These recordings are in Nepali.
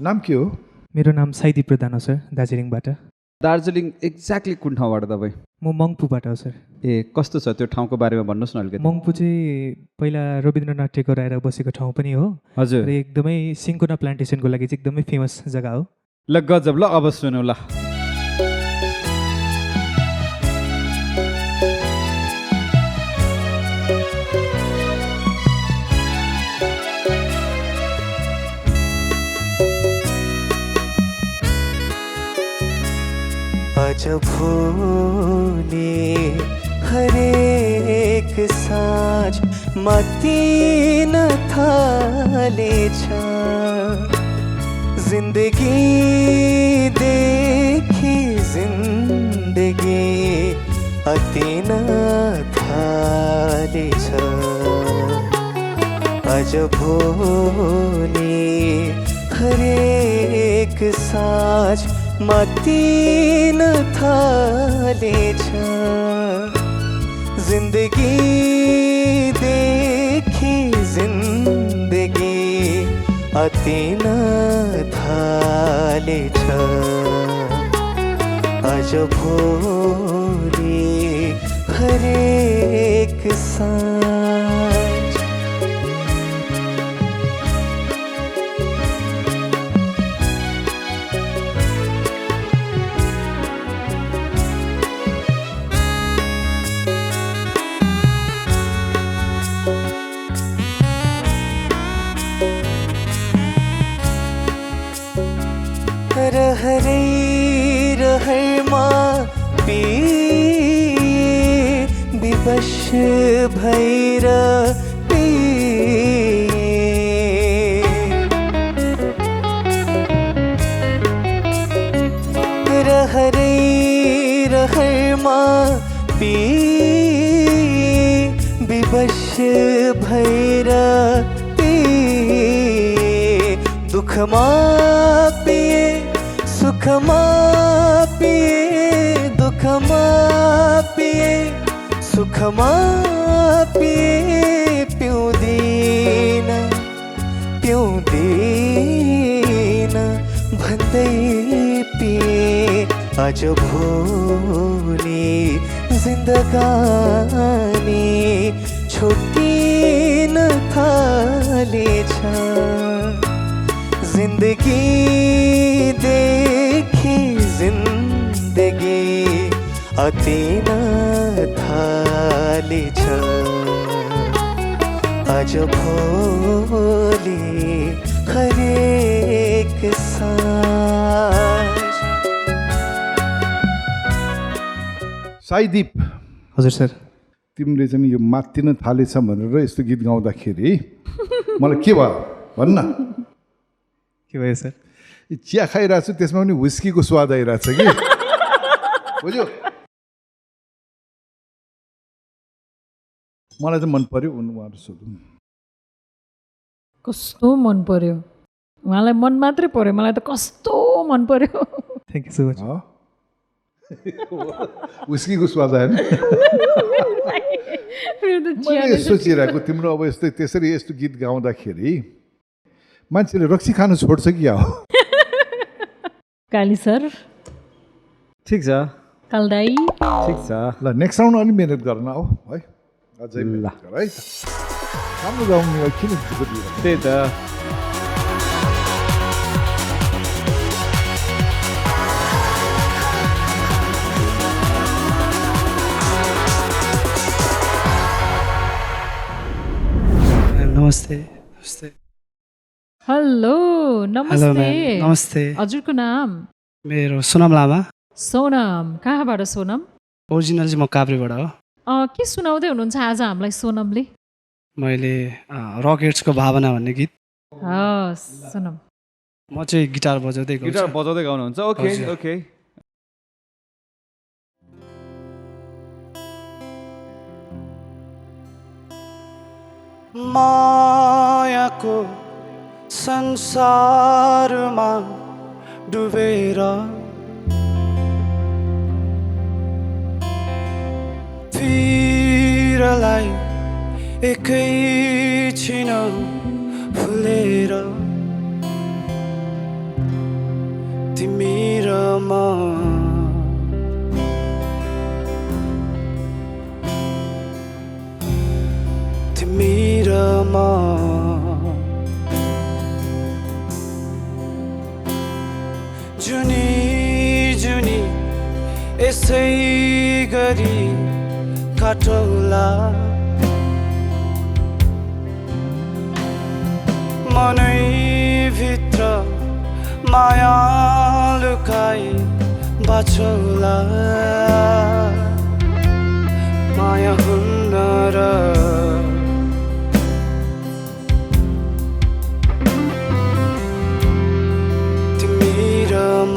नाम के हो? मेरो नाम साइदी प्रधान हो सर, दार्जिलिङबाट। दार्जिलिङ एक्ज्याक्टली कुन ठाउँबाट तपाईँ? म मङ्पुबाट हो सर। ए कस्तो छ त्यो ठाउँको बारेमा भन्नुहोस् न अलिकति। मङ्पु चाहिँ पहिला रविन्द्रनाथ टेगोर आएर बसेको ठाउँ पनि हो। हजुर। र एकदमै सिन्कोना प्लान्टेसनको लागि चाहिँ एकदमै फेमस जग्गा हो। ल गजब, ल अब सुनौ ल। आज भोलि हरेक साँझ मातिन थालेछ, जिन्दगीदेखि जिन्दगी अतिन थालेछ। आज भोलि हरेक साँझ मातिन थालेछ, जिन्दगीदेखि जिन्दगी अतिन थालेछ। आज भोलि हरेक साँझ। रहरै रहैमा पिए विवश भैर पिए। रहरै रहैमा पिए विवश भैर पिए। दुखमा पिए सुखमा पिए, दुखमा पिए सुखमा पिए। पिउँदिन पिउँदिन भन्दै पिए। आज भोलि जिन्दगानी छुट्टिन थालेछ, जिन्दगीदेखि जिन्दगी अतिन थालेछ। आज भोलि हरेक साँझ। साईदीप, हजुर सर। तिमीले चाहिँ यो मात्तिन थालेछ भनेर यस्तो गीत गाउँदाखेरि मलाई के भयो भन्न? के भयो सर? चिया खाइरहेको छु, त्यसमा पनि विस्कीको स्वाद आइरहेछ कि बुझ्यो? मलाई त मन पर्यो। उहाँहरू सोधौँ। कस्तो मन पर्यो? उहाँलाई मन मात्रै पर्यो, मलाई त कस्तो मन पर्यो। Thank you so much. विस्कीको स्वाद आएन? मैले सोचिरहेको तिम्रो अब यस्तो त्यसरी यस्तो गीत गाउँदाखेरि मान्छेले रक्सी खानु छोड्छ कि क्या हो? काली सर, ठिक छ, कालदाई, ठिक छ। ल नेक्स्ट राउन्ड अलिक मिहिनेत गर्न हो है, अझै मिहिनेत गर है। राम्रो गाउने हो, किन दुःख दियो? त्यही त। नमस्ते। नमस्ते। हेलो नमस्ते। नमस्ते। हजुरको नाम? मेरो सोनम लामा। सोनम, कहाँबाट सोनम? ओरिजिनल चाहिँ म काभ्रेबाट हो। के सुनाउँदै हुनुहुन्छ आज हामीलाई सोनमले? मैले रकेट्सको भावना भन्ने गीत। हस् सोनम। म चाहिँ गिटार बजाउँदै गाउँछु। गिटार बजाउँदै गाउनुहुन्छ? Okay okay. मायाको संसारमा डुबेर फिरलाई एकैछिन फुलेर तिमी र म तिमी र म जुनी जुनी यसै गरी काटौला मनैभित्र माया लुकाई बाँचौला माया हुन्न र तिमी र म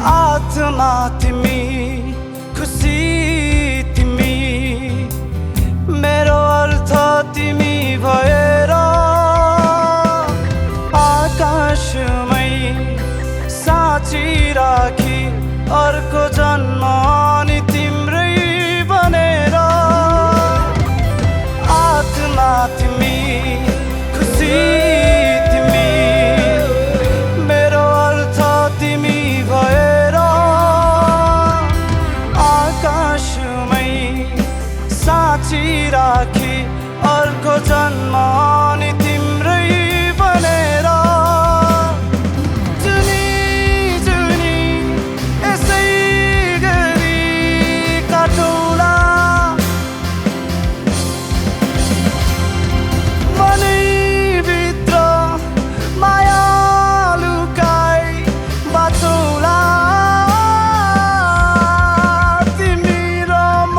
आत्मा तिमी खुसी तिमी मेरो अर्थ तिमी भएर आकाशमै साँची राखी अर्को जन्म नि तिम्रै बनेर आत्मा तिमी खुसी तिमी मेरो अर्थ तिमी भएर आकाशमै साँची राखी अर्को जन्म नि तिम्रै बनेर जुनी जुनी यसै गरी काटौला मनैभित्र माया लुकाई बाँचौला तिमी र म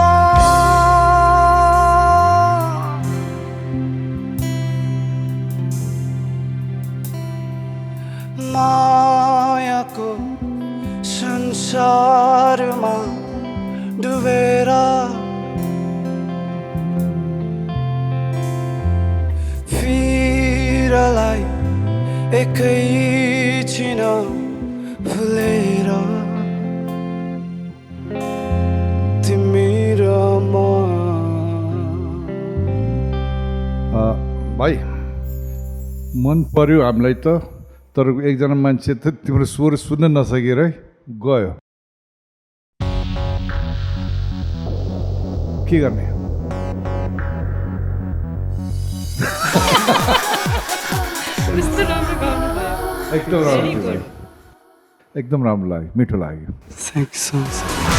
मायाको संसारमा डुबेर फिरलाई एकैछिन भुलेर तिमी र म भाइ मन पर्यो हामीलाई त तर एकजना मान्छे त तिम्रो स्वर सुन्न नसकेर गयो के गर्ने कस्तो राम्रो गाउनुभयो एकदम राम्रो थियो भाइ। एकदम राम्रो लाग्यो मिठो लाग्यो थ्याङ्क यू सो मच